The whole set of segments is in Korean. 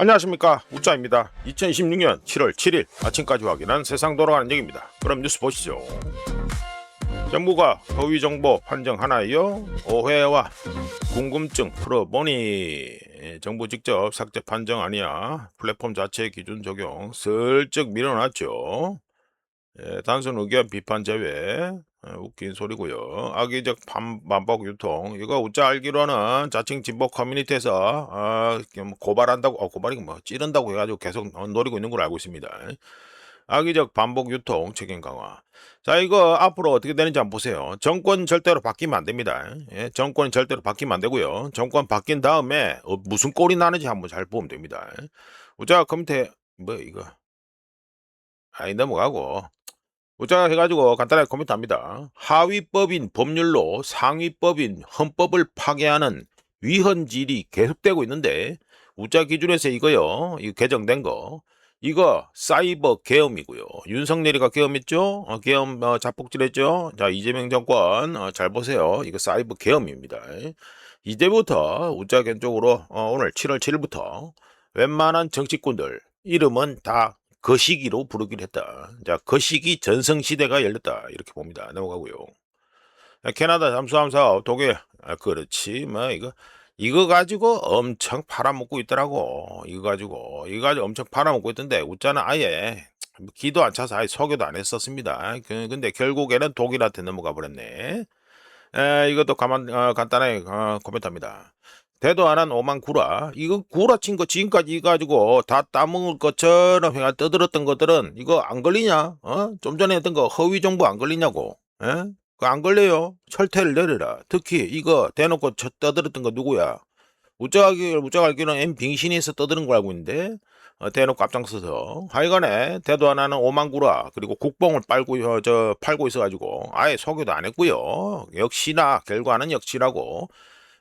안녕하십니까, 우짜입니다. 2026년 7월 7일 아침까지 확인한 세상 돌아가는 얘기입니다. 그럼 뉴스 보시죠. 정부가 허위 정보 판정하나요? 오해와 궁금증 풀어보니. 정부 직접 삭제 판정 아니야. 플랫폼 자체 기준 적용 슬쩍 밀어놨죠. 단순 의견 비판 제외. 웃긴 소리고요. 악의적 반복 유통. 이거 우짜 알기로는 자칭 진보 커뮤니티에서 고발한다고, 고발이 뭐 찌른다고 해가지고 계속 노리고 있는 걸로 알고 있습니다. 악의적 반복 유통 책임 강화. 자, 이거 앞으로 어떻게 되는지 한번 보세요. 정권 절대로 바뀌면 안 됩니다. 정권이 절대로 바뀌면 안 되고요. 정권 바뀐 다음에 무슨 꼴이 나는지 한번 잘 보면 됩니다. 우짜 검태 뭐 이거 아이 넘어가고. 우짜 해가지고 간단하게 코멘트합니다. 하위법인 법률로 상위법인 헌법을 파괴하는 위헌질이 계속되고 있는데, 우짜 기준에서 이거요, 이거 개정된 거, 이거 사이버 계엄이고요. 윤석열이가 계엄했죠? 계엄 자폭질했죠? 자, 이재명 정권 잘 보세요. 이거 사이버 계엄입니다. 이제부터 우짜 개인적으로 오늘 7월 7일부터 웬만한 정치꾼들 이름은 다 거시기로 부르기로 했다. 자, 거시기 전성시대가 열렸다. 이렇게 봅니다. 넘어가고요. 캐나다 잠수함 사업, 독일. 그렇지. 뭐, 이거 가지고 엄청 팔아먹고 있더라고. 이거 가지고 엄청 팔아먹고 있던데, 우짜는 아예 기도 안 차서 아예 소개도 안 했었습니다. 근데 결국에는 독일한테 넘어가 버렸네. 이것도 간단하게 코멘트합니다. 대도 안 한 오만 구라. 이거 구라 친 거 지금까지 이거 가지고 다 따먹을 것처럼 해가 떠들었던 것들은 이거 안 걸리냐? 좀 전에 했던 거 허위 정보 안 걸리냐고. 예? 그거 안 걸려요. 철퇴를 내려라. 특히 이거 대놓고 떠들었던 거 누구야? 우짜가 알기로는 빙신에서 떠드는 걸 알고 있는데, 대놓고 앞장서서 하여간에 대도 안 하는 오만구라, 그리고 국뽕을 팔고 있어가지고 아예 소개도 안 했고요. 역시나 결과는 역시라고.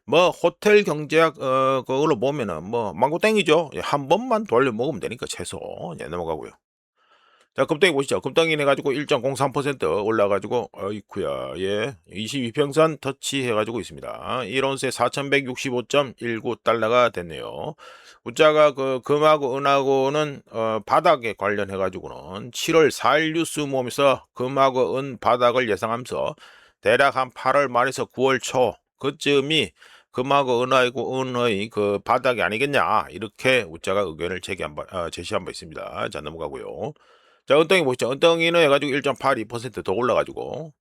뭐 호텔 경제학 그걸로 보면은 뭐 망고땡이죠. 한 번만 돌려 먹으면 되니까 최소. 넘어가고요. 자, 금덩이 보시죠. 금덩이 해가지고 1.03% 올라가지고, 어이쿠야, 22평선 터치해가지고 있습니다. 1온스에 4165.19달러가 됐네요. 우짜가 금하고 은하고는, 바닥에 관련해가지고는 7월 4일 뉴스 모험에서 금하고 은 바닥을 예상하면서 대략 한 8월 말에서 9월 초, 그쯤이 금하고 은의 그 바닥이 아니겠냐. 이렇게 우짜가 의견을 제시한 바 있습니다. 자, 넘어가고요. 자, 은덩이 보시죠. 은덩이는 해가지고 1.82% 더 올라가지고,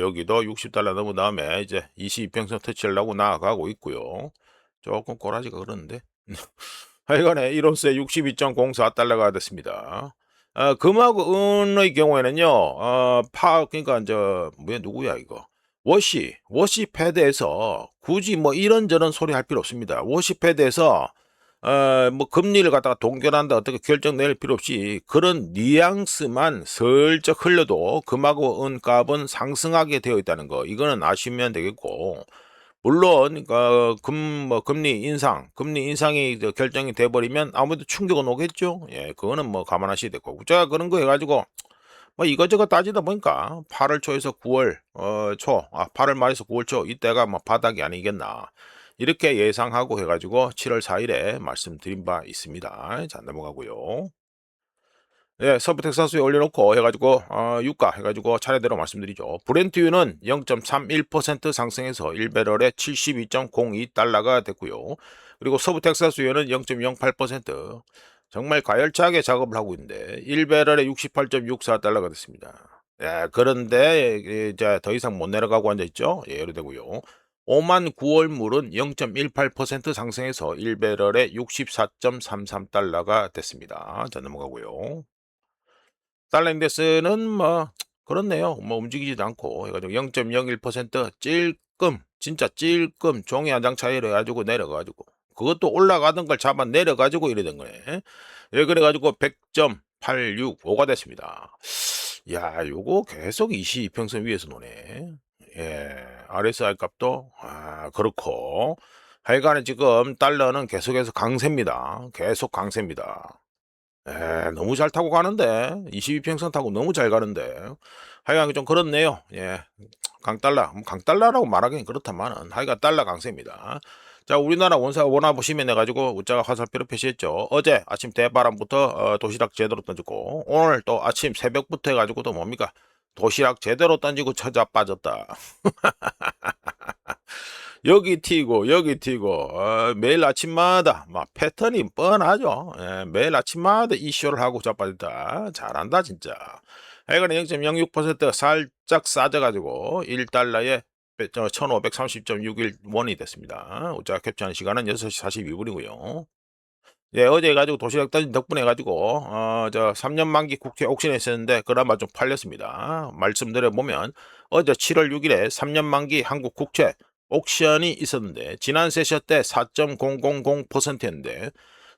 여기도 60달러 넘은 다음에 이제 22평선 터치하려고 나아가고 있고요. 조금 꼬라지가 그러는데. 하여간에 1온스에 62.04달러가 됐습니다. 금하고 은의 경우에는요, 그러니까, 누구야, 이거. 워시패드에서 굳이 뭐 이런저런 소리 할 필요 없습니다. 워시패드에서 뭐 금리를 갖다가 동결한다 어떻게 결정 내릴 필요 없이 그런 뉘앙스만 슬쩍 흘려도 금하고 은 값은 상승하게 되어 있다는 거, 이거는 아시면 되겠고, 물론 금리 인상이 결정이 돼 버리면 아무래도 충격은 오겠죠. 그거는 뭐 감안하셔야 되고, 제가 그런 거 해가지고 뭐 이것저것 따지다 보니까 8월 초에서 9월 8월 말에서 9월 초 이때가 뭐 바닥이 아니겠나, 이렇게 예상하고 해가지고 7월 4일에 말씀드린 바 있습니다. 자, 넘어가고요. 서부 텍사스에 올려놓고 해가지고 유가 해가지고 차례대로 말씀드리죠. 브렌트유는 0.31% 상승해서 1배럴에 72.02달러가 됐고요. 그리고 서부 텍사스유는 0.08%, 정말 가열차게 작업을 하고 있는데 1배럴에 68.64달러가 됐습니다. 그런데 이제 더 이상 못 내려가고 앉아있죠. 예로 되고요. 오만 9월 물은 0.18% 상승해서 1배럴에 64.33달러가 됐습니다. 자, 넘어가고요. 달러 인덱스는 뭐 그렇네요. 뭐 움직이지도 않고 해가지고 0.01% 찔끔, 진짜 찔끔 종이 한 장 차이로 해가지고 내려가지고, 그것도 올라가던 걸 잡아 내려가지고 이러던 거네. 그래가지고 100.865가 됐습니다. 야, 요거 계속 22평선 위에서 노네. RSI 값도 그렇고, 하여간에 지금 달러는 계속해서 강세입니다. 계속 강세입니다. 너무 잘 타고 가는데, 22평선 타고 너무 잘 가는데, 하여간 좀 그렇네요. 강달러, 강달러라고 말하기는 그렇다만은 하여간 달러 강세입니다. 자, 우리나라 원화 보시면 해가지고 우자가 화살표를 표시했죠. 어제 아침 대바람부터 도시락 제대로 던졌고, 오늘 또 아침 새벽부터 해가지고 또 뭡니까? 도시락 제대로 던지고 처자 빠졌다. 여기 튀고 여기 튀고 매일 아침마다 막 패턴이 뻔하죠. 예, 매일 아침마다 이슈를 하고 자빠졌다. 잘한다 진짜. 하여간 0.06% 살짝 싸져가지고 1달러에 1530.61원이 됐습니다. 우자 캡처한 시간은 6시 42분이고요. 예, 어제 가지고 도시락 던진 덕분에 가지고 저 3년 만기 국채 옥션에 있었는데 그나마 좀 팔렸습니다. 말씀드려 보면 어제 7월 6일에 3년 만기 한국 국채 옥션이 있었는데 지난 세셔 때 4.000%였는데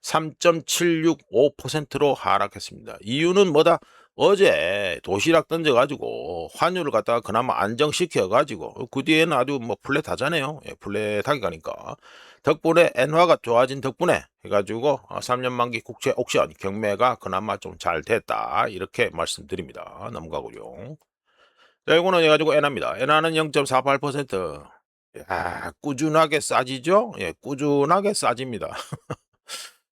3.765%로 하락했습니다. 이유는 뭐다? 어제 도시락 던져가지고 환율을 갖다가 그나마 안정시켜가지고 그 뒤에는 아주 뭐 플랫하잖아요. 예, 플랫하게 가니까 덕분에 엔화가 좋아진 덕분에 해가지고 3년 만기 국채 옥션 경매가 그나마 좀 잘 됐다 이렇게 말씀드립니다. 넘어가고요. 자, 이거는 해가지고 엔화입니다. 엔화는 0.48%. 야, 꾸준하게 싸지죠? 예, 꾸준하게 싸집니다.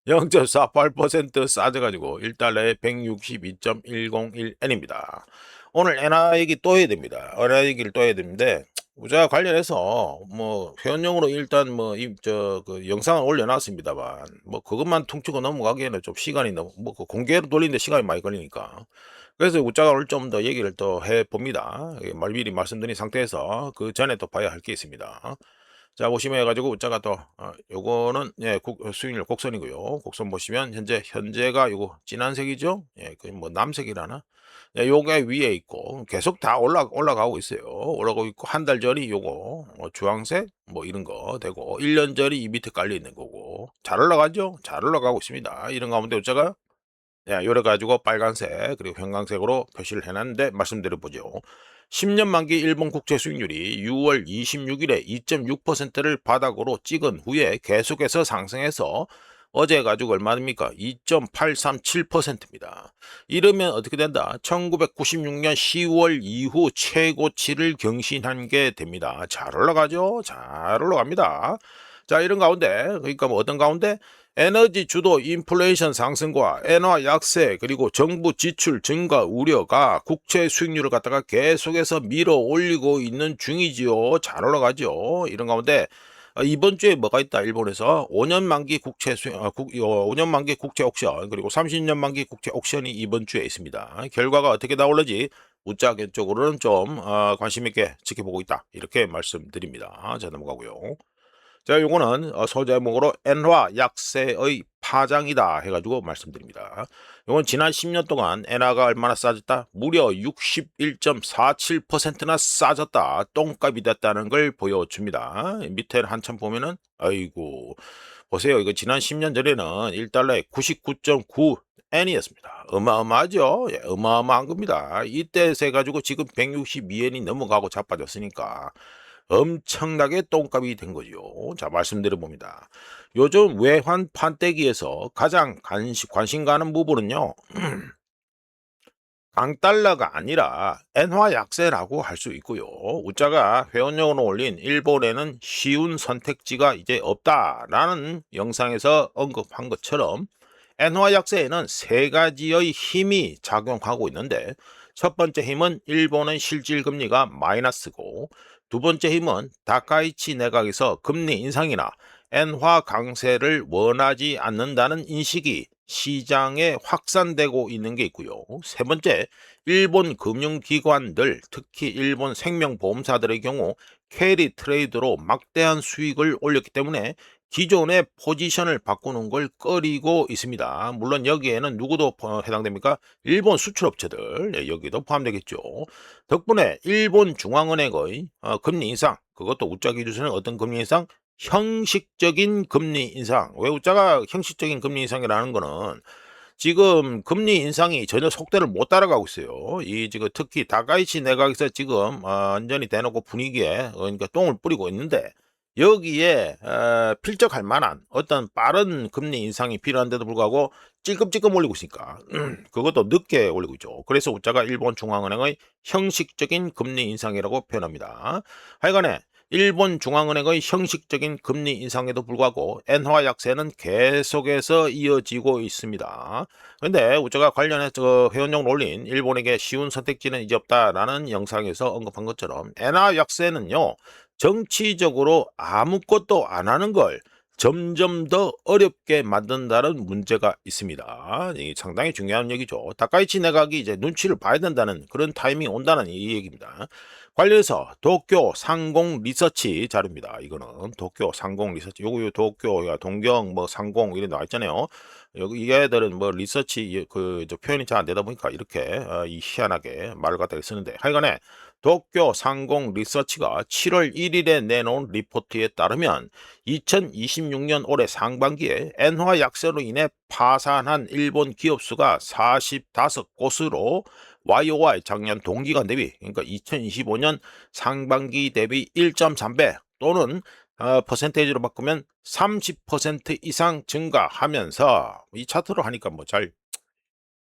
0.48% 싸져가지고 1달러에 162.101엔입니다. 오늘 엔화 얘기 또 해야 됩니다. 엔화 얘기를 또 해야 되는데 우자 관련해서 뭐 회원용으로 일단 뭐 그 영상을 올려놨습니다만 뭐 그것만 퉁치고 넘어가기에는 좀 시간이 너무 그 공개로 돌리는데 시간이 많이 걸리니까 그래서 우자가 오늘 좀 더 얘기를 또 해봅니다. 미리 말씀드린 상태에서 그 전에 또 봐야 할 게 있습니다. 자, 보시면 해가지고 우자가 또 요거는 예 수익률 곡선이고요. 곡선 보시면 현재가 요거 진한색이죠. 예, 그 뭐 남색이라나. 예, 요게 위에 있고 계속 다 올라가고 있어요. 올라가고 있고 한 달 전이 요거 주황색 뭐 이런 거 되고 1년 전이 이 밑에 깔려 있는 거고 잘 올라가죠. 잘 올라가고 있습니다. 이런 가운데 우자가 예, 요래 가지고 빨간색 그리고 형광색으로 표시를 해놨는데 말씀드려 보죠. 10년 만기 일본 국채 수익률이 6월 26일에 2.6%를 바닥으로 찍은 후에 계속해서 상승해서 어제 가지고 얼마입니까? 2.837%입니다. 이러면 어떻게 된다? 1996년 10월 이후 최고치를 경신한 게 됩니다. 잘 올라가죠? 잘 올라갑니다. 자, 이런 가운데, 그러니까 뭐 어떤 가운데? 에너지 주도 인플레이션 상승과 엔화 약세 그리고 정부 지출 증가 우려가 국채 수익률을 갖다가 계속해서 밀어 올리고 있는 중이지요. 잘 올라가죠. 이런 가운데 이번 주에 뭐가 있다? 일본에서 5년 만기 국채 5년 만기 국채 옥션 그리고 30년 만기 국채 옥션이 이번 주에 있습니다. 결과가 어떻게 나올지 우짜 쪽으로는 좀 관심 있게 지켜보고 있다. 이렇게 말씀드립니다. 자, 넘어가고요. 자, 요거는 소제목으로 엔화 약세의 파장이다 해가지고 말씀드립니다. 요건 지난 10년 동안 엔화가 얼마나 싸졌다? 무려 61.47%나 싸졌다. 똥값이 됐다는 걸 보여줍니다. 밑에 한참 보면은 아이고 보세요. 이거 지난 10년 전에는 1달러에 99.9 엔이었습니다. 어마어마하죠? 예, 어마어마한 겁니다. 이때 세가지고 지금 162엔이 넘어가고 자빠졌으니까 엄청나게 똥값이 된 거죠. 자, 말씀드려 봅니다. 요즘 외환 판때기에서 가장 관심 가는 부분은요. 강달러가 아니라 엔화 약세라고 할 수 있고요. 우자가 회원용으로 올린 일본에는 쉬운 선택지가 이제 없다라는 영상에서 언급한 것처럼 엔화 약세에는 세 가지의 힘이 작용하고 있는데 첫 번째 힘은 일본의 실질 금리가 마이너스고 두 번째 힘은 다카이치 내각에서 금리 인상이나 엔화 강세를 원하지 않는다는 인식이 시장에 확산되고 있는 게 있고요. 세 번째, 일본 금융기관들, 특히 일본 생명보험사들의 경우 캐리 트레이드로 막대한 수익을 올렸기 때문에 기존의 포지션을 바꾸는 걸 꺼리고 있습니다. 물론 여기에는 누구도 해당됩니까? 일본 수출업체들, 예, 여기도 포함되겠죠. 덕분에 일본 중앙은행의 금리 인상, 그것도 우짜 기준에는 어떤 금리 인상? 형식적인 금리 인상. 왜 우자가 형식적인 금리 인상이라는 거는 지금 금리 인상이 전혀 속도를 못 따라가고 있어요. 이 지금 특히 다카이치 내각에서 지금 완전히 대놓고 분위기에 그러니까 똥을 뿌리고 있는데 여기에 필적할 만한 어떤 빠른 금리 인상이 필요한데도 불구하고 찔끔찔끔 올리고 있으니까 그것도 늦게 올리고 있죠. 그래서 우자가 일본 중앙은행의 형식적인 금리 인상이라고 표현합니다. 하여간에 일본 중앙은행의 형식적인 금리 인상에도 불구하고 엔화 약세는 계속해서 이어지고 있습니다. 근데 제가 관련해서 회원용 올린 일본에게 쉬운 선택지는 이제 없다라는 영상에서 언급한 것처럼 엔화 약세는요, 정치적으로 아무것도 안 하는 걸 점점 더 어렵게 만든다는 문제가 있습니다. 이 상당히 중요한 얘기죠. 다카이치 내각이 이제 눈치를 봐야 된다는 그런 타이밍이 온다는 이 얘기입니다. 관련해서 도쿄 상공 리서치 자료입니다. 이거는 도쿄 상공 리서치. 요거 도쿄, 동경, 뭐 상공 이런 나와 있잖아요. 여기 이 애들은 뭐 리서치 저 표현이 잘 안 되다 보니까 이렇게 이 희한하게 말을 갖다가 쓰는데, 하여간에 도쿄 상공 리서치가 7월 1일에 내놓은 리포트에 따르면 2026년 올해 상반기에 엔화 약세로 인해 파산한 일본 기업 수가 45곳으로 YOY 작년 동기간 대비, 그러니까 2025년 상반기 대비 1.3배 또는 퍼센테이지로 바꾸면 30% 이상 증가하면서, 이 차트로 하니까 뭐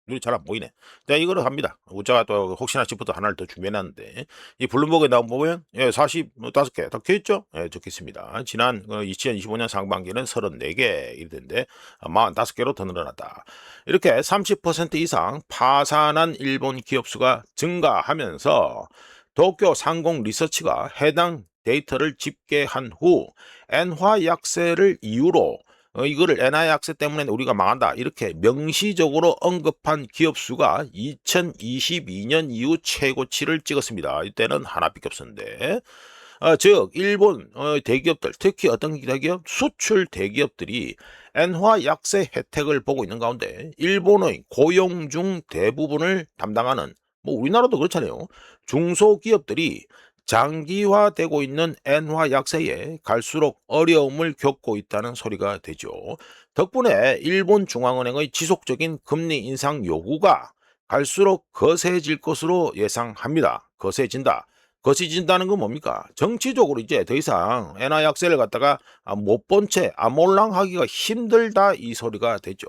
눈이 잘 안 보이네. 자, 이거를 합니다. 제가 또 혹시나 싶어서 하나를 더 준비해놨는데, 이 블룸버그에 나온 보면 45개 적혀있죠? 예, 적혀있습니다. 지난 2025년 상반기는 34개 이랬는데 45개로 더 늘어났다. 이렇게 30% 이상 파산한 일본 기업 수가 증가하면서 도쿄 상공 리서치가 해당 데이터를 집계한 후 엔화 약세를 이유로 이거를 엔화 약세 때문에 우리가 망한다 이렇게 명시적으로 언급한 기업 수가 2022년 이후 최고치를 찍었습니다. 이때는 하나밖에 없었는데, 즉 일본 대기업들, 특히 어떤 대기업? 수출 대기업들이 엔화 약세 혜택을 보고 있는 가운데 일본의 고용 중 대부분을 담당하는, 뭐 우리나라도 그렇잖아요, 중소기업들이 장기화되고 있는 엔화 약세에 갈수록 어려움을 겪고 있다는 소리가 되죠. 덕분에 일본 중앙은행의 지속적인 금리 인상 요구가 갈수록 거세질 것으로 예상합니다. 거세진다는 건 뭡니까? 정치적으로 이제 더 이상 엔화 약세를 갖다가 못 본 채 아몰랑하기가 힘들다 이 소리가 되죠.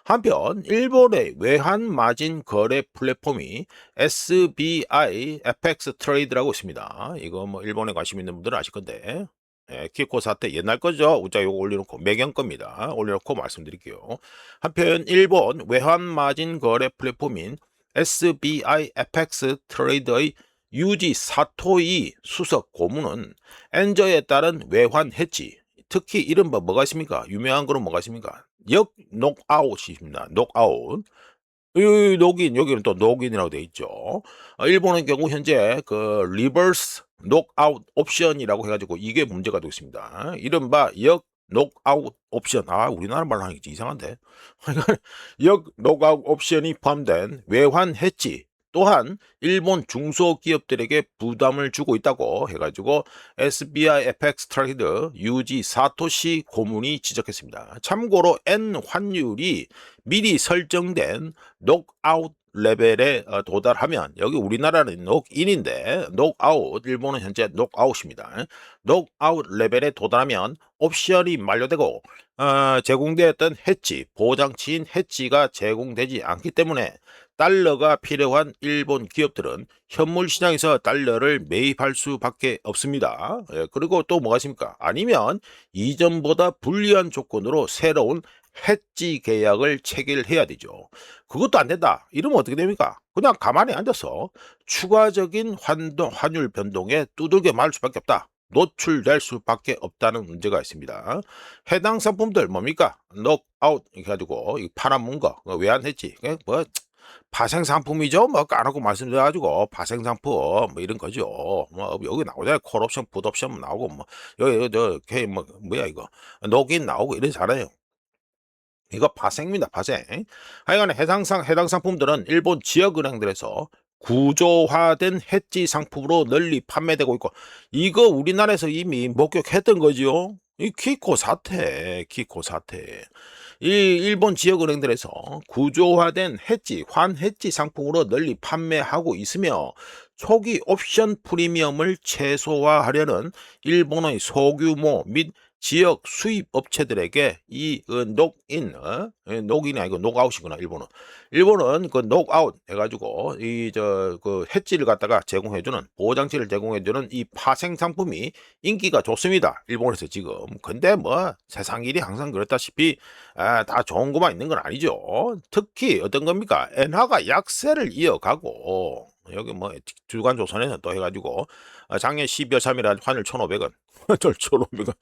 한편 일본의 외환 마진 거래 플랫폼이 SBI FX 트레이드라고 있습니다. 이거 뭐 일본에 관심 있는 분들은 아실 건데, 키코 사태 옛날 거죠. 우자 요거 올려놓고 매경 겁니다. 올려놓고 말씀드릴게요. 한편 일본 외환 마진 거래 플랫폼인 SBI FX 트레이드의 유지 사토이 수석 고문은 엔저에 따른 외환 해지, 특히 이른바 뭐가 있습니까? 유명한 거는 뭐가 있습니까? 역 녹아웃입니다. 녹아웃. 이 녹인, 여기는 또 녹인이라고 돼 있죠. 일본의 경우 현재 그 리버스 녹아웃 옵션이라고 해가지고 이게 문제가 되고 있습니다. 이른바 역 녹아웃 옵션. 우리나라 말로 하는 게 이상한데. 역 녹아웃 옵션이 포함된 외환 해지 또한 일본 중소기업들에게 부담을 주고 있다고 해가지고 SBI FX 트레이드 유지 사토시 고문이 지적했습니다. 참고로 N 환율이 미리 설정된 녹아웃 레벨에 도달하면, 여기 우리나라는 녹인인데 녹아웃, 일본은 현재 녹아웃입니다. 녹아웃 레벨에 도달하면 옵션이 만료되고 제공되었던 해지, 보장치인 해지가 제공되지 않기 때문에 달러가 필요한 일본 기업들은 현물 시장에서 달러를 매입할 수밖에 없습니다. 그리고 또 뭐가 있습니까? 아니면 이전보다 불리한 조건으로 새로운 해지 계약을 체결해야 되죠. 그것도 안 된다 이러면 어떻게 됩니까? 그냥 가만히 앉아서 추가적인 환율 변동에 두들겨 맞을 수밖에 없다. 노출될 수밖에 없다는 문제가 있습니다. 해당 상품들 뭡니까? 녹아웃 해가지고 팔아먹은 거 외환해지, 뭐 파생 상품이죠. 뭐 까놓고 말씀드려가지고 파생 상품 뭐 이런 거죠. 뭐 여기 나오잖아요. 콜옵션, 풋옵션 나오고, 뭐 여기 뭐 뭐야 이거 녹인 나오고 이러잖아요. 이거 파생입니다. 파생. 하여간에 해당 상품들은 일본 지역은행들에서 구조화된 해지 상품으로 널리 판매되고 있고, 이거 우리나라에서 이미 목격했던 거죠. 이 키코 사태. 이 일본 지역은행들에서 구조화된 환해지 상품으로 널리 판매하고 있으며, 초기 옵션 프리미엄을 최소화하려는 일본의 소규모 및 지역 수입 업체들에게 이 녹인, 녹인이 아니고 녹아웃이구나, 일본은. 일본은 그 녹아웃 해가지고 이 그 해지를 갖다가 제공해주는, 보호장치를 제공해주는 이 파생 상품이 인기가 좋습니다, 일본에서 지금. 근데 뭐 세상 일이 항상 그렇다시피 다 좋은 것만 있는 건 아니죠. 특히 어떤 겁니까? 엔화가 약세를 이어가고, 여기 뭐 주간조선에서 또 해가지고 작년 12월 3일 환율 1,500원, 1,500원.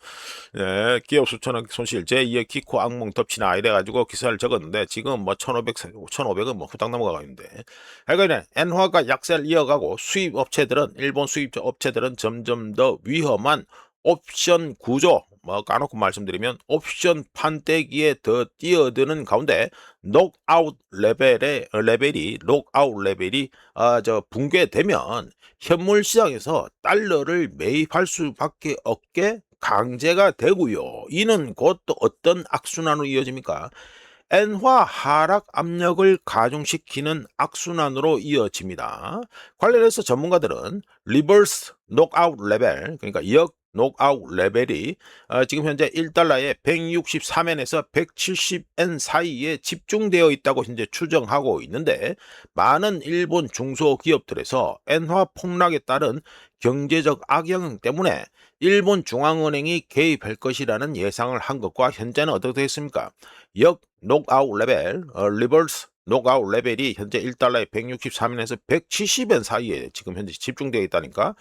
예, 기업 수천억 손실, 제2의 기코 악몽 덮치나 이래가지고 기사를 적었는데, 지금 뭐 1,500원 뭐 후딱 넘어가고 있는데, 그러니까 엔화가 약세를 이어가고 수입 업체들은, 일본 수입 업체들은 점점 더 위험한 옵션 구조, 뭐 까놓고 말씀드리면 옵션 판때기에 더 뛰어드는 가운데 녹아웃 레벨이 붕괴되면 현물 시장에서 달러를 매입할 수밖에 없게 강제가 되고요. 이는 곧 또 어떤 악순환으로 이어집니까? 엔화 하락 압력을 가중시키는 악순환으로 이어집니다. 관련해서 전문가들은 리버스 녹아웃 레벨, 그러니까 역 녹아웃 레벨이 지금 현재 1달러에 163엔에서 170엔 사이에 집중되어 있다고 현재 추정하고 있는데, 많은 일본 중소기업들에서 엔화 폭락에 따른 경제적 악영 때문에 일본 중앙은행이 개입할 것이라는 예상을 한 것과 현재는 어떻게 되겠습니까? 역 녹아웃 레벨, 리버스 녹아웃 레벨이 현재 1달러에 163엔에서 170엔 사이에 지금 현재 집중되어 있다니까,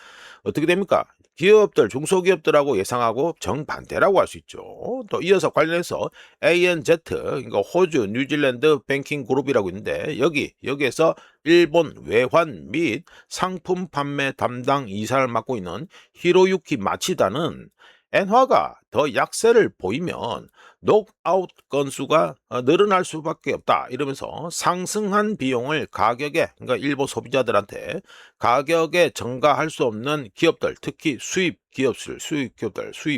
어떻게 됩니까? 기업들, 중소기업들하고 예상하고 정반대라고 할 수 있죠. 또 이어서 관련해서 ANZ, 그러니까 호주, 뉴질랜드 뱅킹 그룹이라고 있는데, 여기에서 일본 외환 및 상품 판매 담당 이사를 맡고 있는 히로유키 마치다는 엔화가 더 약세를 보이면 녹아웃 건수가 늘어날 수밖에 없다, 이러면서 상승한 비용을 가격에, 그러니까 일본 소비자들한테 가격에 전가할 수 없는 기업들, 특히 수입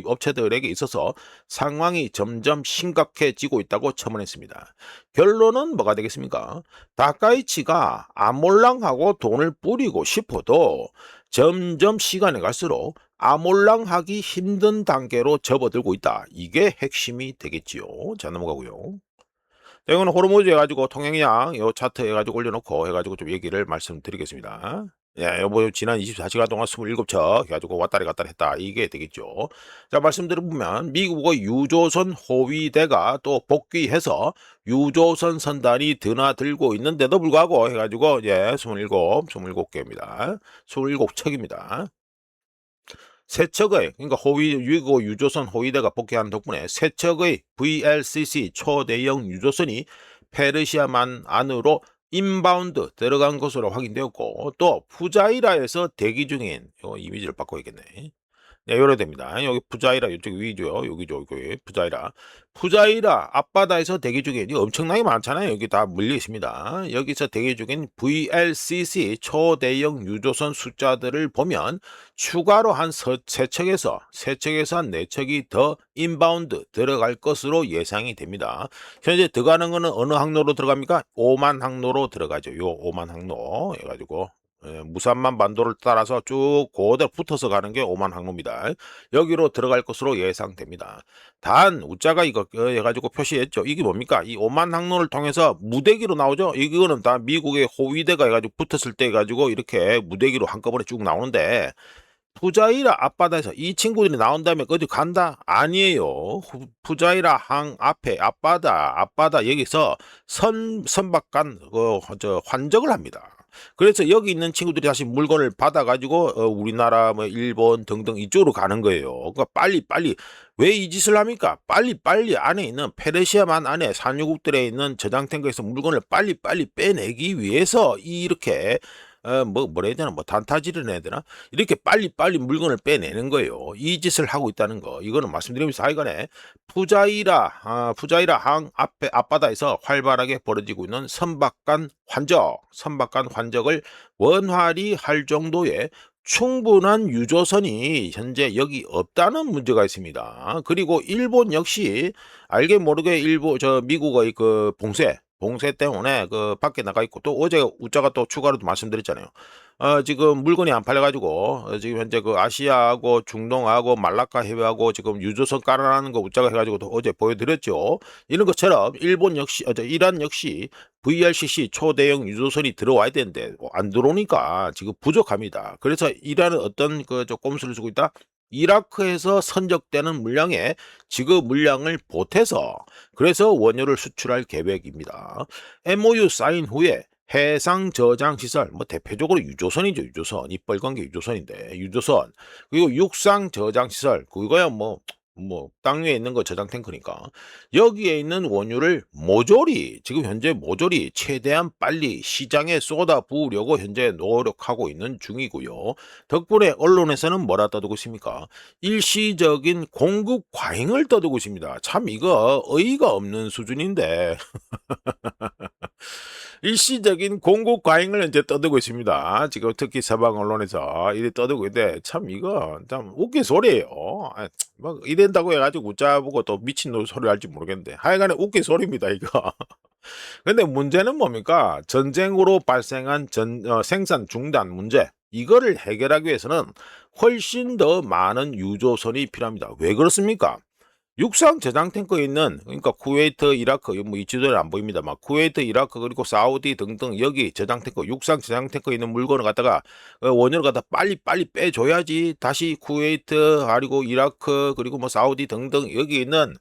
업체들에게 있어서 상황이 점점 심각해지고 있다고 첨언했습니다. 결론은 뭐가 되겠습니까? 다카이치가 아몰랑하고 돈을 뿌리고 싶어도 점점 시간이 갈수록 아몰랑하기 힘든 단계로 접어들고 있다. 이게 핵심이 되겠지요. 자, 넘어가고요. 이거는 호르무즈 해가지고 통행량 요 차트 해가지고 올려놓고 해가지고 좀 얘기를 말씀드리겠습니다. 예, 요거 지난 24시간 동안 27척 해가지고 왔다리 갔다리 했다, 이게 되겠죠. 자, 말씀드려보면 미국의 유조선 호위대가 또 복귀해서 유조선 선단이 드나들고 있는데도 불구하고 해가지고, 예, 27개입니다. 27척입니다. 세척의, 그러니까 유고 유조선 호위대가 복귀한 덕분에 세척의 VLCC 초대형 유조선이 페르시아만 안으로 인바운드 들어간 것으로 확인되었고, 또 푸자이라에서 대기 중인, 이미지를 바꿔야겠네. 네, 요래 됩니다. 여기 푸자이라 이쪽 위죠. 여기죠. 여기 푸자이라 앞바다에서 대기 중인, 엄청나게 많잖아요. 여기 다 물려 있습니다. 여기서 대기 중인 VLCC 초대형 유조선 숫자들을 보면 추가로 한 세척에서 한 4척이 더 인바운드 들어갈 것으로 예상이 됩니다. 현재 들어가는 거는 어느 항로로 들어갑니까? 오만 항로로 들어가죠. 요 오만 항로 해가지고, 무산만 반도를 따라서 쭉 그대로 붙어서 가는 게 오만 항로입니다. 여기로 들어갈 것으로 예상됩니다. 단 우자가 이거 해가지고 표시했죠. 이게 뭡니까? 이 오만 항로를 통해서 무대기로 나오죠. 이거는 다 미국의 호위대가 해가지고 붙었을 때 해가지고 이렇게 무대기로 한꺼번에 쭉 나오는데, 푸자이라 앞바다에서 이 친구들이 나온 다음에 어디 간다? 아니에요. 푸자이라 항 앞에 앞바다 여기서 선박간 환적을 합니다. 그래서 여기 있는 친구들이 다시 물건을 받아가지고 우리나라, 뭐 일본 등등 이쪽으로 가는 거예요. 그러니까 빨리 왜 이 짓을 합니까? 빨리 안에 있는 페르시아만 안에 산유국들에 있는 저장 탱크에서 물건을 빨리 빼내기 위해서 이렇게 뭐라 해야 되나, 뭐 단타질을 해야 되나, 이렇게 빨리 물건을 빼내는 거예요. 이 짓을 하고 있다는 거, 이거는 말씀드리면서 하여간에 푸자이라 항 앞바다에서 활발하게 벌어지고 있는 선박간 환적을 원활히 할 정도의 충분한 유조선이 현재 여기 없다는 문제가 있습니다. 그리고 일본 역시 알게 모르게 미국의 그 봉쇄, 봉쇄 때문에 그 밖에 나가 있고, 또 어제 우짜가 또 추가로 말씀드렸잖아요. 지금 물건이 안 팔려가지고 지금 현재 그 아시아하고 중동하고 말라카 해외하고 지금 유조선 깔아라는 거 우짜가 해가지고 또 어제 보여드렸죠. 이런 것처럼 일본 역시 이란 역시 VLCC 초대형 유조선이 들어와야 되는데 안 들어오니까 지금 부족합니다. 그래서 이란은 어떤 그 꼼수를 쓰고 있다. 이라크에서 선적되는 물량에 지금 물량을 보태서 그래서 원유를 수출할 계획입니다. MOU 사인 후에 해상 저장 시설, 뭐 대표적으로 유조선이죠. 유조선, 이뻘건 게 유조선인데 유조선, 그리고 육상 저장 시설, 그거야 뭐 땅 위에 있는 거 저장 탱크니까 여기에 있는 원유를 모조리, 지금 현재 모조리 최대한 빨리 시장에 쏟아 부으려고 현재 노력하고 있는 중이고요. 덕분에 언론에서는 뭐라 떠들고 있습니까? 일시적인 공급 과잉을 떠들고 있습니다. 참 이거 어이가 없는 수준인데 일시적인 공급 과잉을 이제 떠들고 있습니다. 지금 특히 서방 언론에서 이래 떠들고 있는데 참 이거 참 웃긴 소리예요. 뭐 이런다고 해가지고 웃자보고 또 미친 소리 할지 모르겠는데 하여간에 웃긴 소리입니다 이거. 근데 문제는 뭡니까? 전쟁으로 발생한 생산 중단 문제, 이거를 해결하기 위해서는 훨씬 더 많은 유조선이 필요합니다. 왜 그렇습니까? 육상 저장 탱크에 있는, 그러니까 쿠웨이트, 이라크, 뭐 이 지도에 안 보입니다. 막 쿠웨이트, 이라크, 그리고 사우디 등등 여기 저장 탱크, 육상 저장 탱크에 있는 물건을 갖다가 원유를 갖다 빨리 빼줘야지 다시 쿠웨이트, 그리고 이라크, 그리고 뭐 사우디 등등 여기 있는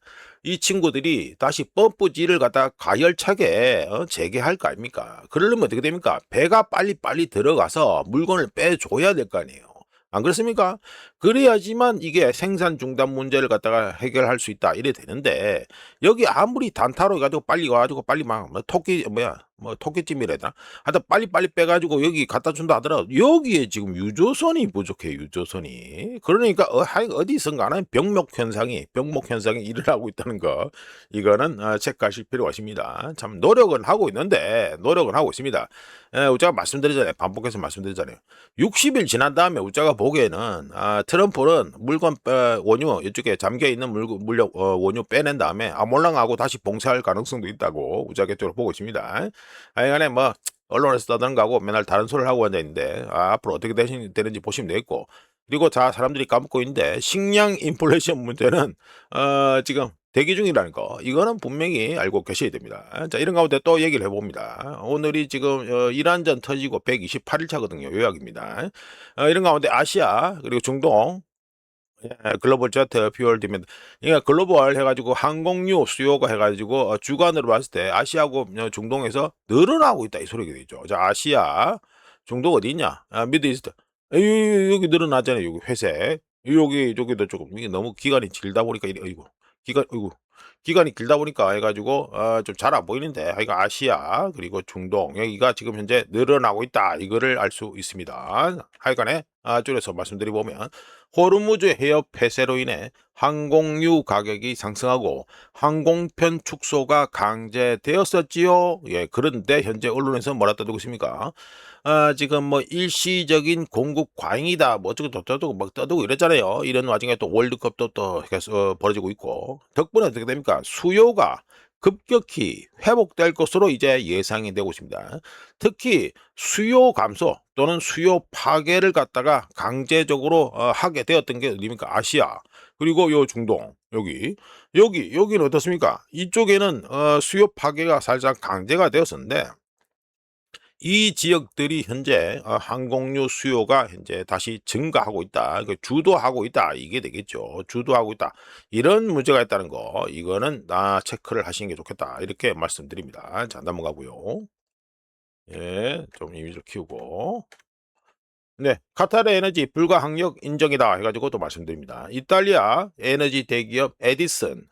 이 친구들이 다시 펌프질을 갖다 가열차게 재개할 거 아닙니까? 그러려면 어떻게 됩니까? 배가 빨리 들어가서 물건을 빼줘야 될 거 아니에요. 안 그렇습니까? 그래야지만 이게 생산 중단 문제를 갖다가 해결할 수 있다 이래 되는데, 여기 아무리 단타로 해가지고 빨리 와가지고 빨리 막 뭐 토끼찜이래나 하여튼 빨리 빼가지고 여기 갖다 준다 하더라도 여기에 지금 유조선이 부족해. 유조선이. 그러니까 어디선가는 병목 현상이 일어나고 있다는 거, 이거는 체크하실 필요가 있습니다. 참 노력은 하고 있습니다. 우리가 말씀드리잖아요. 반복해서 말씀드리잖아요. 60일 지난 다음에 우리가 보기에는 트럼프는 물건 원유 이쪽에 잠겨 있는 물력 원유 빼낸 다음에 아몰랑하고 다시 봉쇄할 가능성도 있다고 우리가 쪽으로 보고 있습니다. 하여간에 뭐 언론에서 떠드는 거하고 맨날 다른 소리를 하고 앉아 있는데 앞으로 어떻게 되는지 보시면 되겠고, 그리고 사람들이 까먹고 있는데 식량 인플레이션 문제는 지금 대기 중이라는 거, 이거는 분명히 알고 계셔야 됩니다. 자, 이런 가운데 또 얘기를 해봅니다. 오늘이 지금 이란전 터지고 128일 차거든요. 요약입니다. 이런 가운데 아시아 그리고 중동, 글로벌 제트 퓨얼 디맨드, 그러니까 글로벌 해가지고 항공유 수요가 해가지고 주간으로 봤을 때 아시아하고 중동에서 늘어나고 있다 이 소리가 되죠. 자, 아시아, 중동 어디 있냐? 미드이스트. 여기 늘어나잖아요. 여기 회색. 여기도 조금 이게 너무 기간이 길다 보니까 기간이 길다 보니까 해가지고 좀 잘 안 보이는데, 하여간 아시아 그리고 중동 여기가 지금 현재 늘어나고 있다 이거를 알 수 있습니다. 하여간에 줄여서 말씀드리보면 호르무즈 해협 폐쇄로 인해 항공유 가격이 상승하고 항공편 축소가 강제되었었지요. 예, 그런데 현재 언론에서 뭐라 떠들고 있습니까? 지금 뭐 일시적인 공급 과잉이다 뭐 어쩌고 저쩌고 막 떠들고 이랬잖아요. 이런 와중에 또 월드컵도 또 계속 벌어지고 있고, 덕분에 어떻게 됩니까? 수요가 급격히 회복될 것으로 이제 예상이 되고 있습니다. 특히 수요 감소 또는 수요 파괴를 갖다가 강제적으로 하게 되었던 게 어디입니까? 아시아 그리고 요 중동 여기는 어떻습니까? 이쪽에는 수요 파괴가 살짝 강제가 되었었는데, 이 지역들이 현재 항공유 수요가 현재 다시 증가하고 있다. 주도하고 있다. 이게 되겠죠. 주도하고 있다. 이런 문제가 있다는 거, 이거는 체크를 하시는 게 좋겠다. 이렇게 말씀드립니다. 자, 넘어가고요. 예, 좀 이미지를 키우고. 네, 카타르 에너지 불가항력 인정이다 해가지고 또 말씀드립니다. 이탈리아 에너지 대기업 에디슨,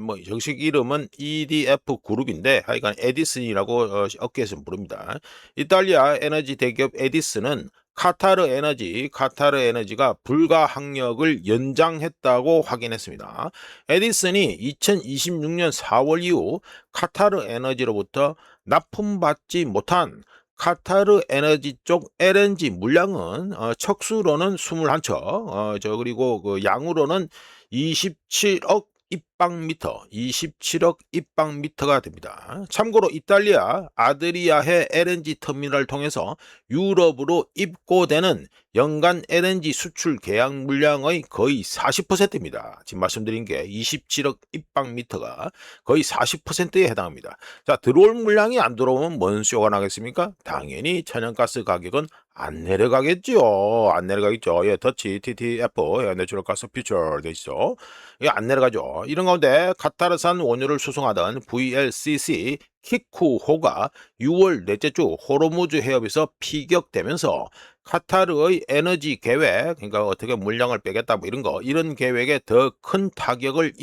뭐 정식 이름은 EDF 그룹인데 하여간 에디슨이라고 업계에서 부릅니다. 이탈리아 에너지 대기업 에디슨은 카타르 에너지가 불가항력을 연장했다고 확인했습니다. 에디슨이 2026년 4월 이후 카타르 에너지로부터 납품받지 못한 카타르 에너지 쪽 LNG 물량은 척수로는 21척, 그리고 그 양으로는 27억 입방미터, 27억 입방미터가 됩니다. 참고로 이탈리아 아드리아해 LNG 터미널을 통해서 유럽으로 입고되는 연간 LNG 수출 계약 물량의 거의 40%입니다. 지금 말씀드린 게 27억 입방미터가 거의 40%에 해당합니다. 자, 들어올 물량이 안 들어오면 뭔 쇼가 나겠습니까? 당연히 천연가스 가격은 안 내려가겠죠. 안 내려가겠죠. 예, 더치 TTF, 예, 내추럴 가스 퓨처 돼 있어. 이게 안 내려가죠. 이런 가운데 카타르산 원유를 수송하던 VLCC 키쿠호가 6월 넷째 주 호르무즈 해협에서 피격되면서 카타르의 에너지 계획, 그러니까 어떻게 물량을 빼겠다 뭐 이런 거, 이런 계획에 더 큰 타격을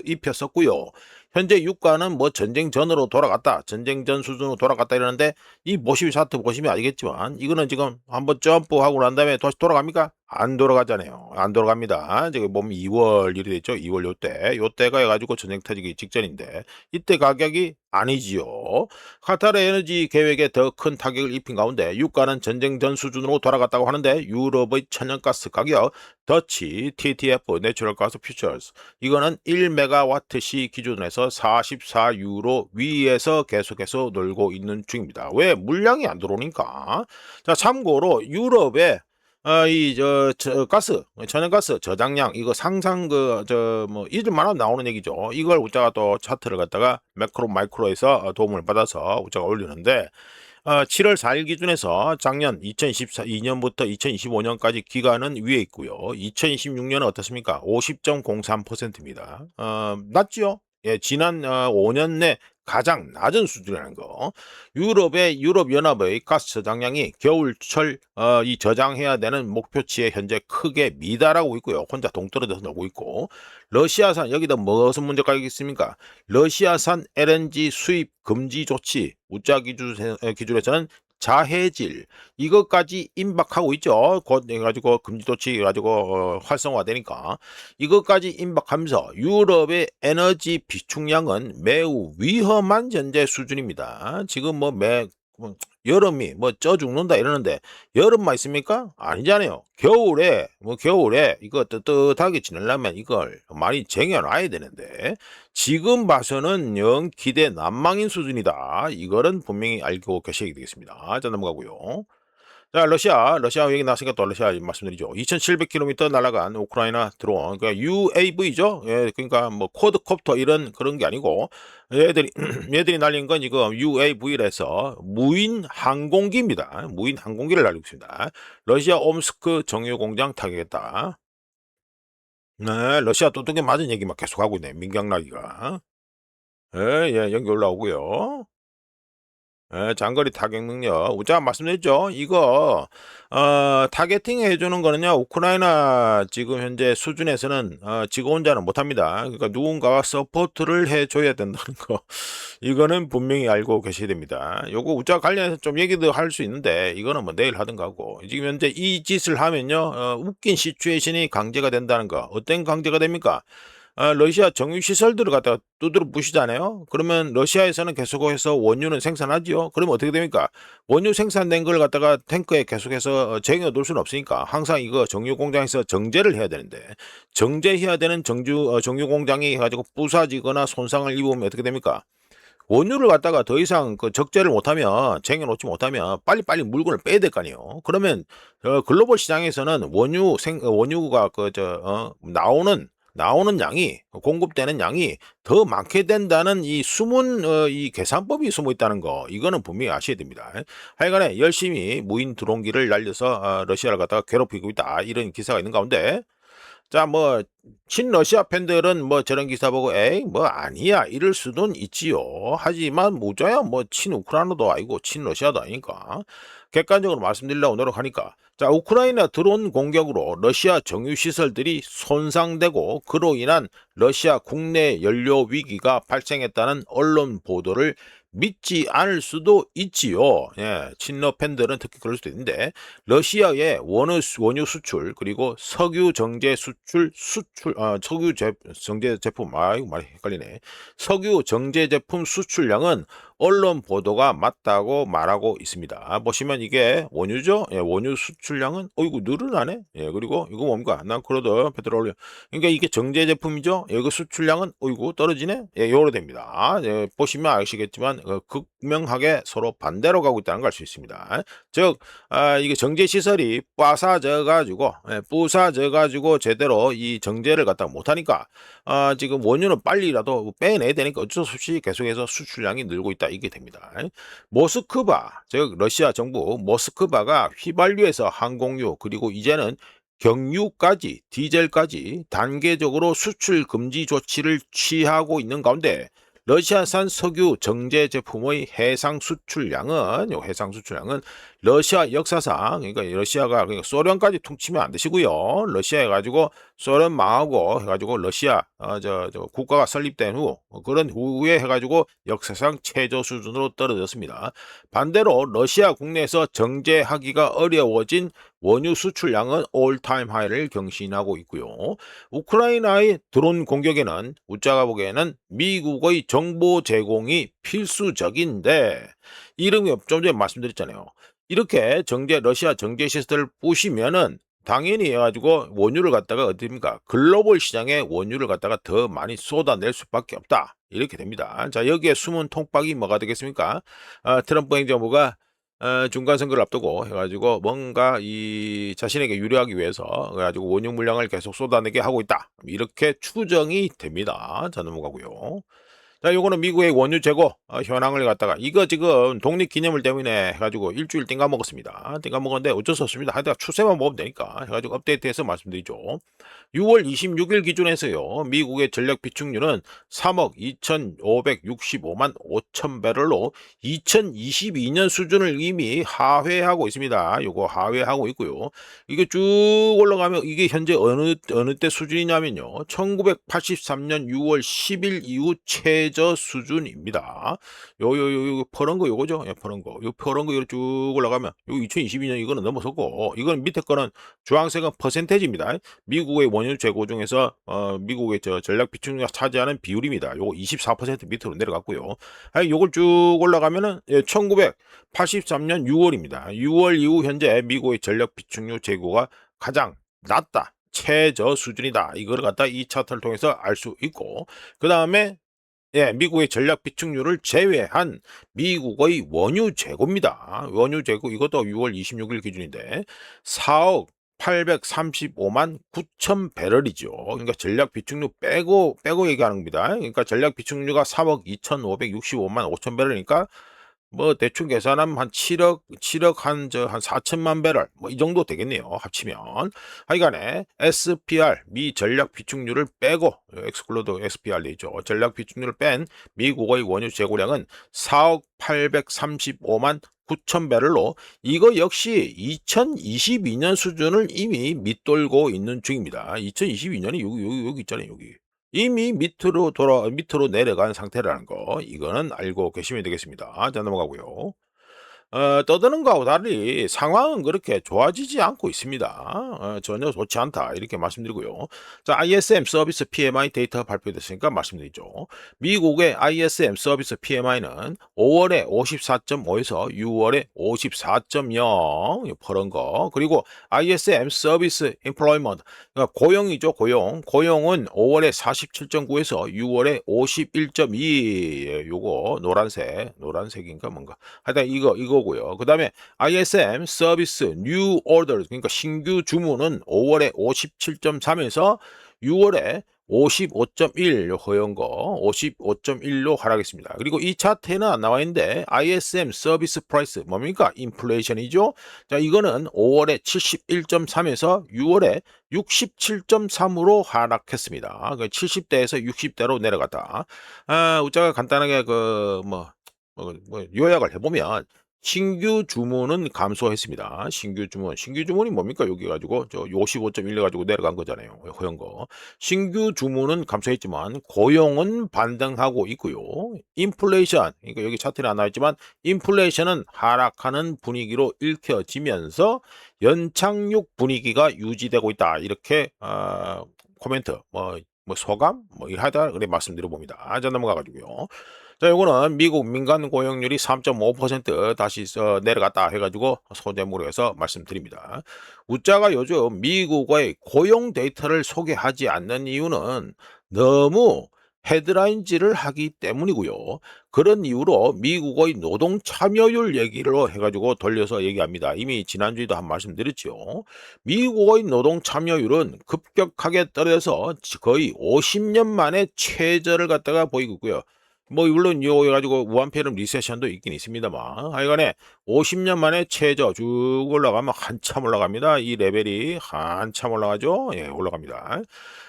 입혔었고요. 현재 유가는 뭐 전쟁 전으로 돌아갔다, 전쟁 전 수준으로 돌아갔다 이러는데, 이 모시비 차트 보시면 알겠지만 이거는 지금 한번 점프하고 난 다음에 다시 돌아갑니까? 안 돌아가잖아요. 안 돌아갑니다. 저기 보면 2월 1일 됐죠. 2월 요때가 해가지고 전쟁 터지기 직전인데 이때 가격이 아니지요. 카타르 에너지 계획에 더 큰 타격을 입힌 가운데 유가는 전쟁 전 수준으로 돌아갔다고 하는데, 유럽의 천연가스 가격 더치 TTF 내추럴 가스 퓨처스, 이거는 1메가와트시 기준으로 해서 44유로 위에서 계속해서 놀고 있는 중입니다. 왜? 물량이 안 들어오니까. 자, 참고로 유럽에 가스, 천연가스 저장량, 이거 상상, 잊을만하면 나오는 얘기죠. 이걸 우리가 또 차트를 갖다가 매크로, 마이크로에서 도움을 받아서 우리가 올리는데, 7월 4일 기준에서 작년 2024년부터 2025년까지 기간은 위에 있고요. 2026년은 어떻습니까? 50.03%입니다. 낮죠? 예, 지난 5년 내 가장 낮은 수준이라는 거. 유럽연합의 가스 저장량이 겨울철 이 저장해야 되는 목표치에 현재 크게 미달하고 있고요. 혼자 동떨어져서 놀고 있고, 러시아산, 여기다 무슨 문제가 있겠습니까? 러시아산 LNG 수입 금지 조치, 우짜 기준에서는 자해질, 이것까지 임박하고 있죠. 곧 해가지고 금지 조치 해가지고 활성화되니까 이것까지 임박하면서 유럽의 에너지 비축량은 매우 위험한 현재 수준입니다. 지금 여름이 쪄 죽는다 이러는데, 여름만 있습니까? 아니잖아요. 겨울에 이거 뜨뜻하게 지내려면 이걸 많이 쟁여놔야 되는데, 지금 봐서는 영 기대 난망인 수준이다. 이거는 분명히 알고 계셔야 되겠습니다. 자, 넘어가고요. 자, 러시아 얘기 나왔으니까 또 러시아 말씀드리죠. 2,700km 날아간 우크라이나 드론, 그러니까 UAV죠. 예, 그러니까 뭐 쿼드콥터 이런 그런 게 아니고, 얘들이 날린 건 지금 UAV라서 무인 항공기입니다. 무인 항공기를 날리고 있습니다. 러시아 옴스크 정유 공장 타격했다. 네, 러시아 뚜껑에 맞은 얘기 막 계속 하고 있네. 민경락이가. 예, 예, 연기 올라오고요. 예, 장거리 타격 능력. 제가 말씀드렸죠. 이거 타겟팅 해주는 거는요, 우크라이나 지금 현재 수준에서는 지가 혼자는 못합니다. 그러니까 누군가가 서포트를 해줘야 된다는 거. 이거는 분명히 알고 계셔야 됩니다. 요거 우짜 관련해서 좀 얘기도 할 수 있는데, 이거는 뭐 내일 하든가 하고. 지금 현재 이 짓을 하면요, 웃긴 시츄에이션이 강제가 된다는 거. 어떤 강제가 됩니까? 러시아 정유시설들을 갖다가 두드려 부시잖아요. 그러면 러시아에서는 계속해서 원유는 생산하지요. 그러면 어떻게 됩니까? 원유 생산된 걸 갖다가 탱크에 계속해서 쟁여둘 수는 없으니까 항상 이거 정유 공장에서 정제를 해야 되는데, 정제해야 되는 정유 공장이 해가지고 부사지거나 손상을 입으면 어떻게 됩니까? 원유를 갖다가 더 이상 적재를 못하면, 쟁여놓지 못하면 빨리빨리 물건을 빼야 될 거 아니에요. 그러면 글로벌 시장에서는 원유가 나오는 양이, 공급되는 양이 더 많게 된다는 이 숨은 이 계산법이 숨어 있다는 거, 이거는 분명히 아셔야 됩니다. 하여간에 열심히 무인 드론기를 날려서 러시아를 갖다가 괴롭히고 있다, 이런 기사가 있는 가운데, 자, 친러시아 팬들은 저런 기사 보고 에이 아니야 이럴 수는 있지요. 하지만 모자야 친우크라이나도 아니고 친러시아도 아니니까 객관적으로 말씀드리려고 노력하니까. 자, 우크라이나 드론 공격으로 러시아 정유시설들이 손상되고 그로 인한 러시아 국내 연료 위기가 발생했다는 언론 보도를 믿지 않을 수도 있지요. 예, 친러 팬들은 특히 그럴 수도 있는데 러시아의 원유 수출 그리고 석유 정제 정제 제품 이거 말이 헷갈리네. 석유 정제 제품 수출량은 언론 보도가 맞다고 말하고 있습니다. 보시면 이게 원유죠. 예, 원유 수출량은 이거 늘어나네. 예, 그리고 이거 뭡니까? 난 크루드 페트롤리움. 그러니까 이게 정제 제품이죠. 예, 이거 수출량은 이거 떨어지네. 예, 요로 됩니다. 예, 보시면 아시겠지만 극명하게 서로 반대로 가고 있다는 걸 알 수 있습니다. 즉 이게 정제 시설이 부사져 가지고 제대로 이 정제를 갖다 못하니까 지금 원유는 빨리라도 빼내야 되니까 어쩔 수 없이 계속해서 수출량이 늘고 있다 이게 됩니다. 모스크바 즉 러시아 정부 모스크바가 휘발유에서 항공유 그리고 이제는 경유까지 디젤까지 단계적으로 수출 금지 조치를 취하고 있는 가운데 러시아산 석유 정제 제품의 해상 수출량은 러시아 역사상 그러니까 러시아가 그러니까 소련까지 퉁치면 안 되시고요. 러시아 해가지고 소련 망하고 해가지고 러시아 국가가 설립된 후 그런 후에 해가지고 역사상 최저 수준으로 떨어졌습니다. 반대로 러시아 국내에서 정제하기가 어려워진 원유 수출량은 올타임 하이를 경신하고 있고요. 우크라이나의 드론 공격에는 웃자가 보기에는 미국의 정보 제공이 필수적인데 이름이 좀 전에 말씀드렸잖아요. 이렇게 러시아 정제 시설을 부시면은 당연히 해가지고 원유를 갖다가 어디입니까? 글로벌 시장에 원유를 갖다가 더 많이 쏟아낼 수밖에 없다. 이렇게 됩니다. 자, 여기에 숨은 통박이 뭐가 되겠습니까? 트럼프 행정부가 중간 선거를 앞두고 해가지고 뭔가 이 자신에게 유리하기 위해서 해가지고 원유 물량을 계속 쏟아내게 하고 있다. 이렇게 추정이 됩니다. 자, 넘어가고요. 자, 요거는 미국의 원유 재고 현황을 갖다가 이거 지금 독립기념일 때문에 해가지고 일주일 띵가 먹었습니다. 띵가 먹었는데 어쩔 수 없습니다. 하여튼 추세만 보면 되니까 해가지고 업데이트해서 말씀드리죠. 6월 26일 기준에서요. 미국의 전력 비축률은 3억 2,565만 5천 배럴로 2022년 수준을 이미 하회하고 있습니다. 요거 하회하고 있고요. 이게 쭉 올라가면 이게 현재 어느 때 수준이냐면요. 1983년 6월 10일 이후 최저 수준입니다. 요 퍼런 거 요거죠. 예, 퍼런 거. 요 퍼런 거 쭉 올라가면 요 2022년 이거는 넘어섰고 이건 밑에 거는 주황색은 퍼센테이지입니다. 미국의 원유 재고 중에서 미국의 전략 비축률이 차지하는 비율입니다. 요거 24% 밑으로 내려갔고요. 요걸 쭉 올라가면은 1983년 6월입니다. 6월 이후 현재 미국의 전력 비축률 재고가 가장 낮다. 최저 수준이다. 이걸 갖다 이 차트를 통해서 알 수 있고 그 다음에 미국의 전략 비축률을 제외한 미국의 원유 재고입니다. 원유 재고 이것도 6월 26일 기준인데 4억 835만 9천 배럴이죠. 그러니까 전략 비축률 빼고 얘기하는 겁니다. 그러니까 전략 비축률가 3억 2,565만 5천 배럴이니까 뭐 대충 계산하면 한 7억 한 4천만 배럴 뭐 이 정도 되겠네요. 합치면. 하여간에 SPR 미 전략 비축률을 빼고 엑스클로드 SPR 되죠. 전략 비축률을 뺀 미국의 원유 재고량은 4억 835만 9천 배럴로 이거 역시 2022년 수준을 이미 밑돌고 있는 중입니다. 2022년이 여기 있잖아요. 여기. 이미 밑으로 내려간 상태라는 거 이거는 알고 계시면 되겠습니다. 자, 넘어가고요. 떠드는 거하고 달리 상황은 그렇게 좋아지지 않고 있습니다. 전혀 좋지 않다 이렇게 말씀드리고요. 자, ISM 서비스 PMI 데이터 발표됐으니까 말씀드리죠. 미국의 ISM 서비스 PMI는 5월에 54.5에서 6월에 54.0 퍼런 거 그리고 ISM 서비스 임플로이먼트 그러니까 고용이죠. 고용은 5월에 47.9에서 6월에 51.2 요거 노란색인가 뭔가 하여튼 이거고요. 그 다음에 ISM 서비스 뉴 오더 그러니까 신규 주문은 5월에 57.3에서 6월에 55.1 허용거 55.1로 하락했습니다. 그리고 이 차트에는 안 나와 있는데 ISM 서비스 프라이스 뭡니까? 인플레이션이죠. 자, 이거는 5월에 71.3에서 6월에 67.3으로 하락했습니다. 70대에서 60대로 내려갔다. 우자가 간단하게 요약을 해보면 신규 주문은 감소했습니다. 신규 주문이 뭡니까? 여기 가지고 저 55.1 가지고 내려간 거잖아요. 허연 거. 신규 주문은 감소했지만 고용은 반등하고 있고요. 인플레이션, 그러니까 여기 차트에 안 나와 있지만 인플레이션은 하락하는 분위기로 읽혀지면서 연착륙 분위기가 유지되고 있다. 이렇게 코멘트, 소감, 하다 그래 말씀드려 봅니다. 자, 넘어가 가지고요. 자, 요거는 미국 민간 고용률이 3.5% 다시 내려갔다 해가지고 소재물로 해서 말씀드립니다. 우짜가 요즘 미국의 고용 데이터를 소개하지 않는 이유는 너무 헤드라인질을 하기 때문이고요. 그런 이유로 미국의 노동 참여율 얘기를 해가지고 돌려서 얘기합니다. 이미 지난주에도 한 말씀드렸죠. 미국의 노동 참여율은 급격하게 떨어져서 거의 50년 만에 최저를 갖다가 보이고 있고요. 물론 이거 가지고 무한폐렴 리세션도 있긴 있습니다만 하여간에 50년 만에 최저 쭉 올라가면 한참 올라갑니다. 이 레벨이 한참 올라가죠. 예, 올라갑니다.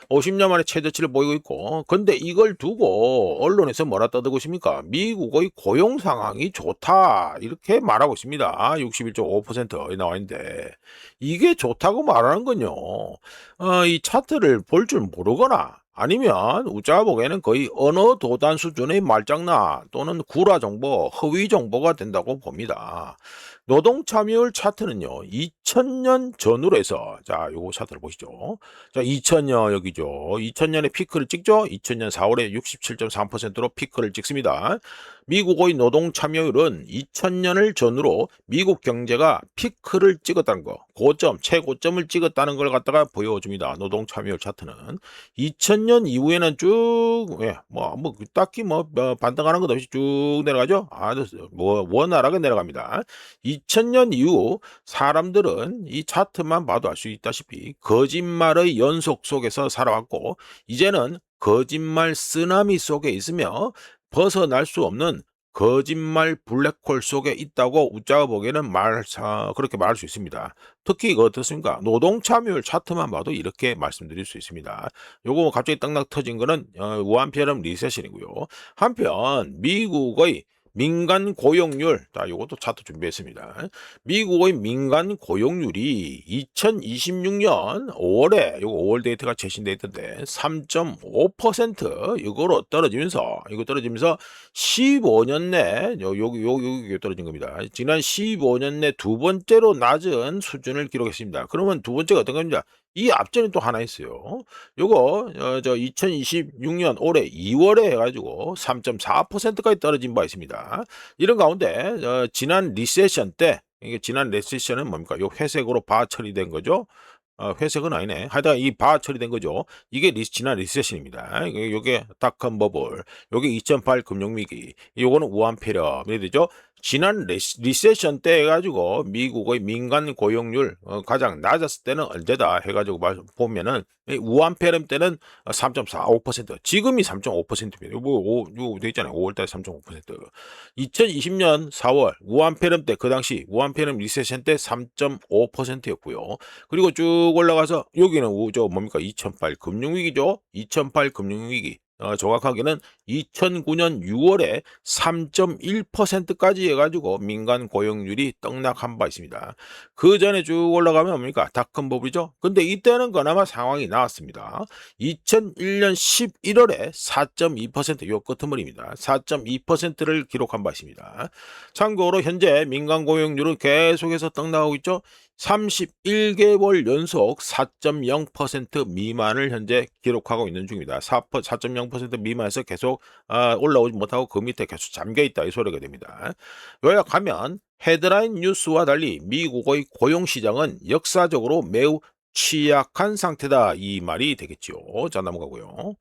50년 만에 최저치를 보이고 있고, 근데 이걸 두고 언론에서 뭐라 떠들고 있습니까? 미국의 고용 상황이 좋다 이렇게 말하고 있습니다. 61.5% 나와 있는데 이게 좋다고 말하는 건요, 이 차트를 볼 줄 모르거나 아니면 우짜가 보기에는 거의 언어 도단 수준의 말장난 또는 구라 정보, 허위 정보가 된다고 봅니다. 노동 참여율 차트는요, 2000년 전후로 해서, 자, 요거 차트를 보시죠. 자, 2000년 여기죠. 2000년에 피크를 찍죠. 2000년 4월에 67.3%로 피크를 찍습니다. 미국의 노동 참여율은 2000년을 전후로 미국 경제가 피크를 찍었다는 거, 고점, 최고점을 찍었다는 걸 갖다가 보여줍니다. 노동 참여율 차트는 2000년 이후에는 쭉, 딱히 반등하는 것 없이 쭉 내려가죠. 원활하게 내려갑니다. 2000년 이후 사람들은 이 차트만 봐도 알 수 있다시피 거짓말의 연속 속에서 살아왔고, 이제는 거짓말 쓰나미 속에 있으며 벗어날 수 없는 거짓말 블랙홀 속에 있다고 우짜가 보기에는 그렇게 말할 수 있습니다. 특히 어떻습니까? 노동 참여율 차트만 봐도 이렇게 말씀드릴 수 있습니다. 요거 갑자기 땅낙 터진 거는 무한폐렴 리세션이고요. 한편 미국의 민간 고용률, 자, 요것도 차트 준비했습니다. 미국의 민간 고용률이 2026년 5월에, 요거 5월 데이터가 최신 데이터인데 3.5% 이거로 떨어지면서 15년 내, 여기 떨어진 겁니다. 지난 15년 내 두 번째로 낮은 수준을 기록했습니다. 그러면 두 번째가 어떤 겁니까? 이 앞전에 또 하나 있어요. 요거 2026년 올해 2월에 해가지고 3.4%까지 떨어진 바 있습니다. 이런 가운데 지난 리세션 때, 이게 지난 리세션은 뭡니까? 요 회색으로 바 처리된 거죠. 회색은 아니네. 하여튼 이 바 처리된 거죠. 이게 지난 리세션입니다. 요게 닷컴 버블, 요게 2008 금융위기, 요거는 우한폐렴이 되죠. 지난 리세션 때 해가지고 미국의 민간 고용률 가장 낮았을 때는 언제다 해가지고 보면은 우한폐렴 때는 3.45%, 지금이 3.5%입니다. 이거 돼 있잖아요. 5월달에 3.5%. 2020년 4월 우한폐렴 때, 그 당시 우한폐렴 리세션 때 3.5%였고요. 그리고 쭉 올라가서 여기는 뭡니까? 2008 금융위기죠. 2008 금융위기. 정확하게는 2009년 6월에 3.1%까지 해가지고 민간 고용률이 떡락한 바 있습니다. 그 전에 쭉 올라가면 뭡니까? 닷컴 버블이죠. 근데 이때는 그나마 상황이 나왔습니다. 2001년 11월에 4.2%, 요 끄트머리입니다. 4.2%를 기록한 바 있습니다. 참고로 현재 민간 고용률은 계속해서 떡락하고 있죠. 31개월 연속 4.0% 미만을 현재 기록하고 있는 중입니다. 4.0% 미만에서 계속 올라오지 못하고 그 밑에 계속 잠겨있다, 이 소리가 됩니다. 요약하면 헤드라인 뉴스와 달리 미국의 고용시장은 역사적으로 매우 취약한 상태다, 이 말이 되겠죠. 자, 넘어가고요.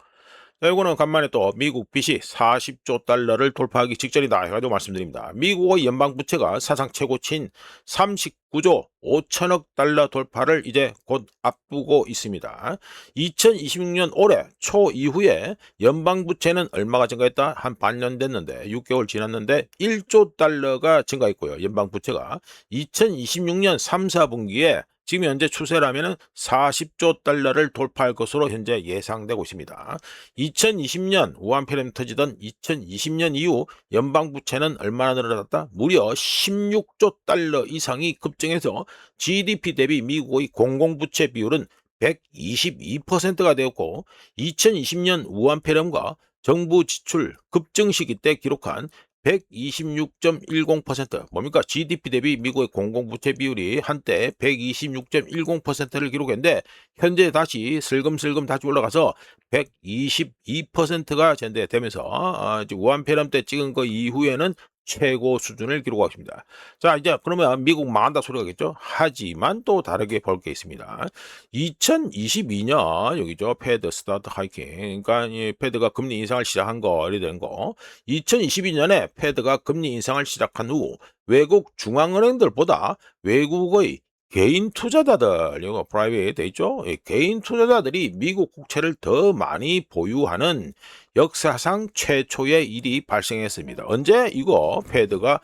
자, 이거는 간만에 또 미국 빚이 40조 달러를 돌파하기 직전이다 해가지고 말씀드립니다. 미국의 연방부채가 사상 최고치인 39조 5천억 달러 돌파를 이제 곧 앞두고 있습니다. 2026년 올해 초 이후에 연방부채는 얼마가 증가했다? 한 반년 됐는데, 6개월 지났는데 1조 달러가 증가했고요. 연방부채가 2026년 3, 4분기에 지금 현재 추세라면은 40조 달러를 돌파할 것으로 현재 예상되고 있습니다. 2020년 우한폐렴 터지던 2020년 이후 연방 부채는 얼마나 늘어났다? 무려 16조 달러 이상이 급증해서 GDP 대비 미국의 공공부채 비율은 122%가 되었고 2020년 우한폐렴과 정부 지출 급증 시기 때 기록한 126.10% 뭡니까? GDP 대비 미국의 공공부채 비율이 한때 126.10%를 기록했는데 현재 다시 슬금슬금 다시 올라가서 122%가 전대되면서 우한폐렴 때 찍은 거 이후에는 최고 수준을 기록하고 있습니다. 자, 이제 그러면 미국 망한다 소리가겠죠? 하지만 또 다르게 볼 게 있습니다. 2022년 여기죠. 패드 스타트 하이킹. 그러니까 이 패드가 금리 인상을 시작한 거 이래 되는 거. 2022년에 패드가 금리 인상을 시작한 후 외국 중앙은행들보다 외국의 개인 투자자들, 이거 프라이빗 돼 있죠? 개인 투자자들이 미국 국채를 더 많이 보유하는 역사상 최초의 일이 발생했습니다. 언제? 이거 패드가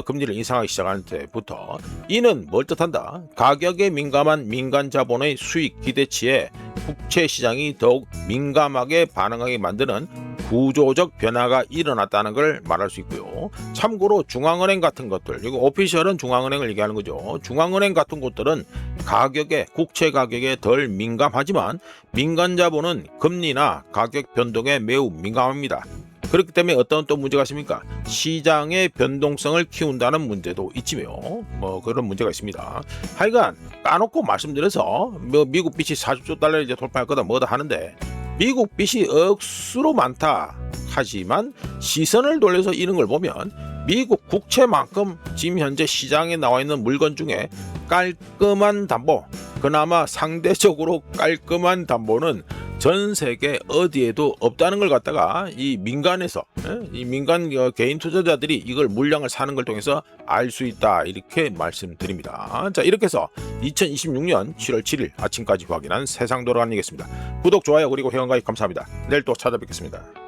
금리를 인상하기 시작한 때부터. 이는 뭘 뜻한다? 가격에 민감한 민간 자본의 수익 기대치에 국채 시장이 더욱 민감하게 반응하게 만드는 구조적 변화가 일어났다는 걸 말할 수 있고요. 참고로 중앙은행 같은 것들, 이거 오피셜은 중앙은행을 얘기하는 거죠. 중앙은행 같은 곳들은 국채 가격에 덜 민감하지만 민간 자본은 금리나 가격 변동에 매우 민감합니다. 그렇기 때문에 어떤 또 문제가 있습니까? 시장의 변동성을 키운다는 문제도 있지요. 그런 문제가 있습니다. 하여간 까놓고 말씀드려서 미국 빚이 40조 달러 이제 돌파할 거다 뭐다 하는데 미국 빚이 억수로 많다. 하지만 시선을 돌려서 이런 걸 보면 미국 국채만큼 지금 현재 시장에 나와 있는 물건 중에 깔끔한 담보, 그나마 상대적으로 깔끔한 담보는 전 세계 어디에도 없다는 걸 갖다가 이 민간에서 이 민간 개인 투자자들이 이걸 물량을 사는 걸 통해서 알 수 있다 이렇게 말씀드립니다. 자, 이렇게 해서 2026년 7월 7일 아침까지 확인한 세상 돌아가는 얘기였습니다. 구독, 좋아요 그리고 회원 가입 감사합니다. 내일 또 찾아뵙겠습니다.